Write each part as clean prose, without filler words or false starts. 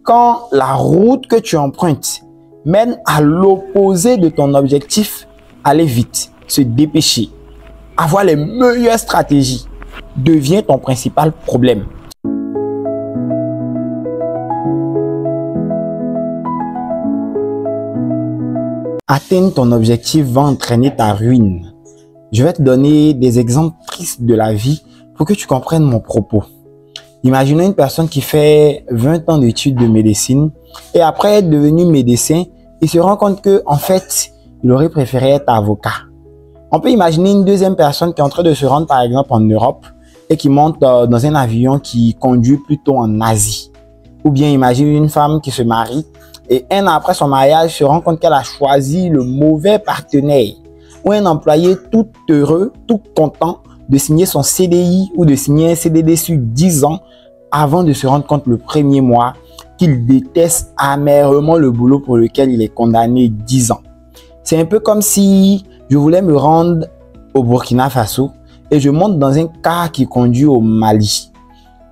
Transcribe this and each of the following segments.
quand la route que tu empruntes mène à l'opposé de ton objectif, aller vite, se dépêcher, avoir les meilleures stratégies devient ton principal problème. Atteindre ton objectif va entraîner ta ruine. Je vais te donner des exemples tristes de la vie pour que tu comprennes mon propos. Imaginez une personne qui fait 20 ans d'études de médecine et après être devenu médecin, il se rend compte que en fait, il aurait préféré être avocat. On peut imaginer une deuxième personne qui est en train de se rendre par exemple en Europe et qui monte dans un avion qui conduit plutôt en Asie. Ou bien imagine une femme qui se marie et un an après son mariage se rend compte qu'elle a choisi le mauvais partenaire. Ou un employé tout heureux, tout content de signer son CDI ou de signer un CDD sur 10 ans avant de se rendre compte le premier mois qu'il déteste amèrement le boulot pour lequel il est condamné 10 ans. C'est un peu comme si je voulais me rendre au Burkina Faso et je monte dans un car qui conduit au Mali.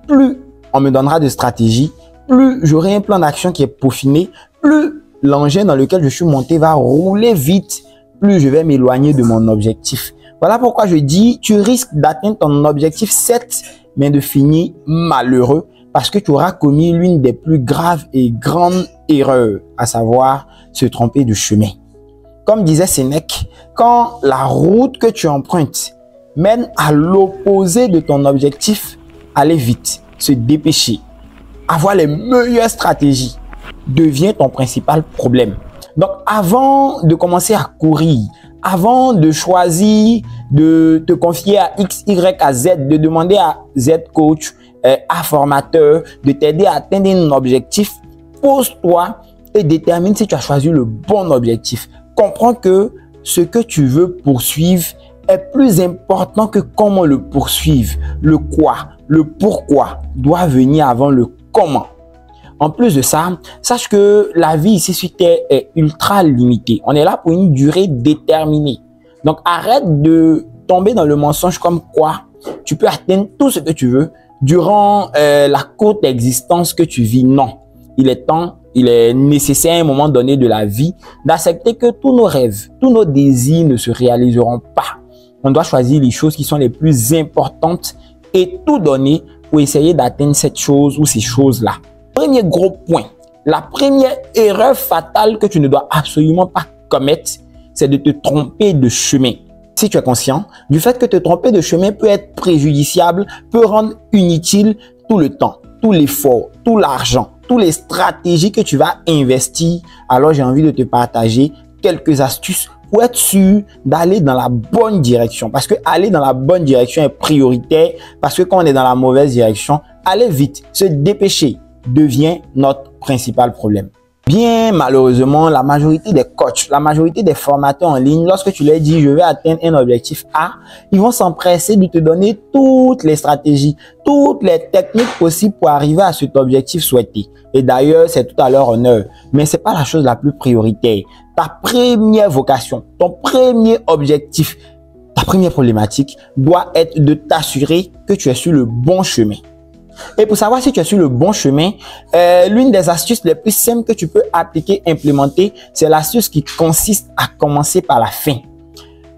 Plus on me donnera de stratégie, plus j'aurai un plan d'action qui est peaufiné, plus l'engin dans lequel je suis monté va rouler vite, plus je vais m'éloigner de mon objectif. Voilà pourquoi je dis, tu risques d'atteindre ton objectif 7, mais de finir malheureux parce que tu auras commis l'une des plus graves et grandes erreurs, à savoir se tromper de chemin. Comme disait Sénèque, quand la route que tu empruntes mène à l'opposé de ton objectif, aller vite, se dépêcher, avoir les meilleures stratégies devient ton principal problème. Donc, avant de commencer à courir, avant de choisir de te confier à X, Y, à Z, de demander à Z coach, à formateur, de t'aider à atteindre un objectif, pose-toi et détermine si tu as choisi le bon objectif. Comprends que ce que tu veux poursuivre est plus important que comment le poursuivre. Le quoi, le pourquoi doit venir avant le comment. En plus de ça, sache que la vie ici sur Terre est ultra limitée. On est là pour une durée déterminée. Donc, arrête de tomber dans le mensonge comme quoi tu peux atteindre tout ce que tu veux durant la courte existence que tu vis. Non, il est nécessaire à un moment donné de la vie d'accepter que tous nos rêves, tous nos désirs ne se réaliseront pas. On doit choisir les choses qui sont les plus importantes et tout donner pour essayer d'atteindre cette chose ou ces choses-là. Premier gros point, la première erreur fatale que tu ne dois absolument pas commettre, c'est de te tromper de chemin. Si tu es conscient du fait que te tromper de chemin peut être préjudiciable, peut rendre inutile tout le temps, tout l'effort, tout l'argent, toutes les stratégies que tu vas investir, alors j'ai envie de te partager quelques astuces pour être sûr d'aller dans la bonne direction. Parce que aller dans la bonne direction est prioritaire, parce que quand on est dans la mauvaise direction, aller vite, se dépêcher devient notre principal problème. Bien malheureusement, la majorité des coachs, la majorité des formateurs en ligne, lorsque tu leur dis je vais atteindre un objectif A, ils vont s'empresser de te donner toutes les stratégies, toutes les techniques possibles pour arriver à cet objectif souhaité. Et d'ailleurs, c'est tout à leur honneur. Mais c'est pas la chose la plus prioritaire. Ta première vocation, ton premier objectif, ta première problématique doit être de t'assurer que tu es sur le bon chemin. Et pour savoir si tu es sur le bon chemin, l'une des astuces les plus simples que tu peux appliquer, implémenter, c'est l'astuce qui consiste à commencer par la fin.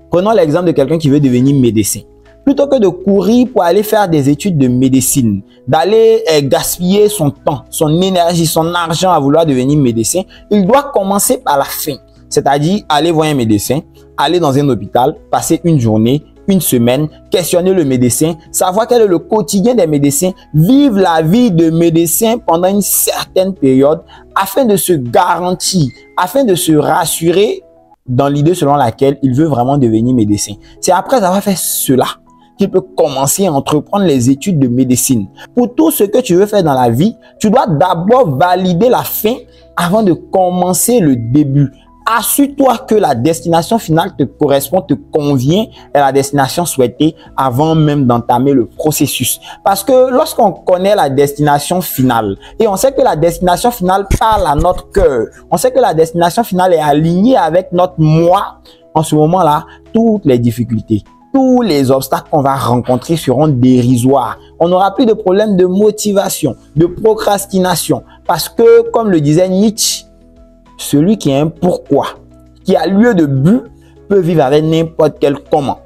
Prenons l'exemple de quelqu'un qui veut devenir médecin. Plutôt que de courir pour aller faire des études de médecine, d'aller gaspiller son temps, son énergie, son argent à vouloir devenir médecin, il doit commencer par la fin. C'est-à-dire aller voir un médecin, aller dans un hôpital, passer une journée, une semaine, questionner le médecin, savoir quel est le quotidien des médecins, vivre la vie de médecin pendant une certaine période afin de se garantir, afin de se rassurer dans l'idée selon laquelle il veut vraiment devenir médecin. C'est après avoir fait cela qu'il peut commencer à entreprendre les études de médecine. Pour tout ce que tu veux faire dans la vie, tu dois d'abord valider la fin avant de commencer le début. Assure-toi que la destination finale te correspond, te convient et la destination souhaitée avant même d'entamer le processus. Parce que lorsqu'on connaît la destination finale et on sait que la destination finale parle à notre cœur, on sait que la destination finale est alignée avec notre moi, en ce moment-là, toutes les difficultés tous les obstacles qu'on va rencontrer seront dérisoires. On n'aura plus de problème de motivation, de procrastination. Parce que, comme le disait Nietzsche, celui qui a un pourquoi, qui a lieu de but, peut vivre avec n'importe quel comment.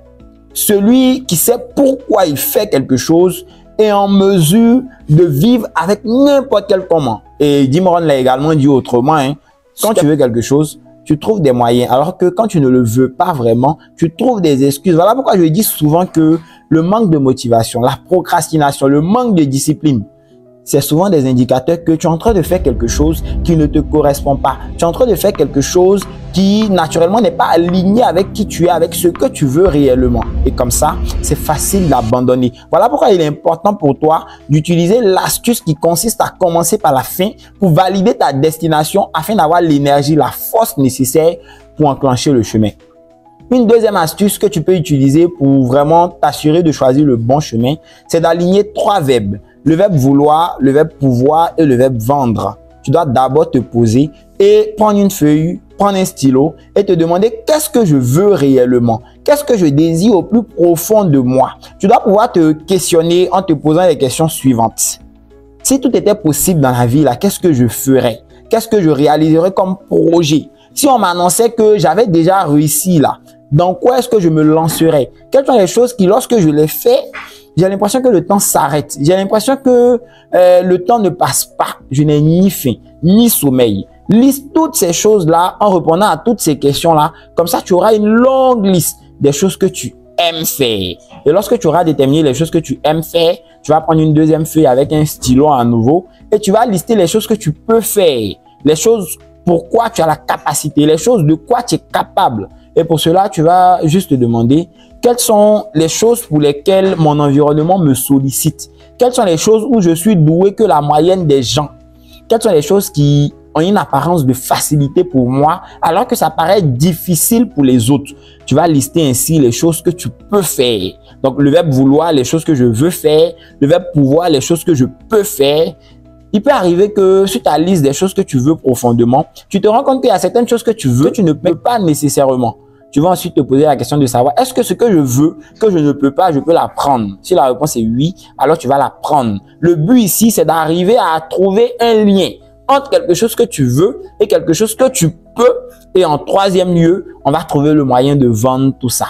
Celui qui sait pourquoi il fait quelque chose est en mesure de vivre avec n'importe quel comment. Et Jim Rohn l'a également dit autrement, hein, quand tu veux quelque chose, tu trouves des moyens. Alors que quand tu ne le veux pas vraiment, tu trouves des excuses. Voilà pourquoi je dis souvent que le manque de motivation, la procrastination, le manque de discipline, c'est souvent des indicateurs que tu es en train de faire quelque chose qui ne te correspond pas. Tu es en train de faire quelque chose qui, naturellement, n'est pas aligné avec qui tu es, avec ce que tu veux réellement. Et comme ça, c'est facile d'abandonner. Voilà pourquoi il est important pour toi d'utiliser l'astuce qui consiste à commencer par la fin pour valider ta destination afin d'avoir l'énergie, la force nécessaire pour enclencher le chemin. Une deuxième astuce que tu peux utiliser pour vraiment t'assurer de choisir le bon chemin, c'est d'aligner 3 verbes. Le verbe vouloir, le verbe pouvoir et le verbe vendre. Tu dois d'abord te poser et prendre une feuille, prendre un stylo et te demander qu'est-ce que je veux réellement? Qu'est-ce que je désire au plus profond de moi? Tu dois pouvoir te questionner en te posant les questions suivantes. Si tout était possible dans la vie, là, qu'est-ce que je ferais? Qu'est-ce que je réaliserais comme projet? Si on m'annonçait que j'avais déjà réussi là, dans quoi est-ce que je me lancerais? Quelles sont les choses qui, lorsque je les fais, j'ai l'impression que le temps s'arrête. J'ai l'impression que le temps ne passe pas. Je n'ai ni faim, ni sommeil. Liste toutes ces choses-là en répondant à toutes ces questions-là. Comme ça, tu auras une longue liste des choses que tu aimes faire. Et lorsque tu auras déterminé les choses que tu aimes faire, tu vas prendre une deuxième feuille avec un stylo à nouveau et tu vas lister les choses que tu peux faire. Les choses pourquoi tu as la capacité, les choses de quoi tu es capable. Et pour cela, tu vas juste te demander quelles sont les choses pour lesquelles mon environnement me sollicite. Quelles sont les choses où je suis doué que la moyenne des gens. Quelles sont les choses qui ont une apparence de facilité pour moi alors que ça paraît difficile pour les autres. Tu vas lister ainsi les choses que tu peux faire. Donc le verbe vouloir, les choses que je veux faire. Le verbe pouvoir, les choses que je peux faire. Il peut arriver que sur ta liste des choses que tu veux profondément, tu te rends compte qu'il y a certaines choses que tu veux, que tu ne peux pas nécessairement. Tu vas ensuite te poser la question de savoir, est-ce que ce que je veux, que je ne peux pas, je peux la prendre? Si la réponse est oui, alors tu vas la prendre. Le but ici, c'est d'arriver à trouver un lien entre quelque chose que tu veux et quelque chose que tu peux. Et en troisième lieu, on va trouver le moyen de vendre tout ça.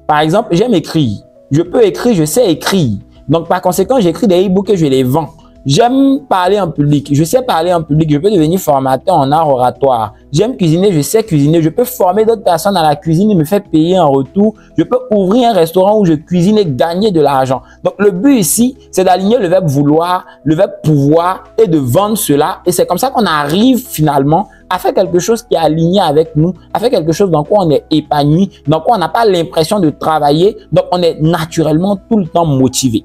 Par exemple, j'aime écrire. Je peux écrire, je sais écrire. Donc, par conséquent, j'écris des e-books et je les vends. J'aime parler en public, je sais parler en public, je peux devenir formateur en art oratoire. J'aime cuisiner, je sais cuisiner, je peux former d'autres personnes à la cuisine et me faire payer en retour. Je peux ouvrir un restaurant où je cuisine et gagner de l'argent. Donc le but ici, c'est d'aligner le verbe vouloir, le verbe pouvoir et de vendre cela. Et c'est comme ça qu'on arrive finalement à faire quelque chose qui est aligné avec nous, à faire quelque chose dans quoi on est épanoui, dans quoi on n'a pas l'impression de travailler, donc on est naturellement tout le temps motivé.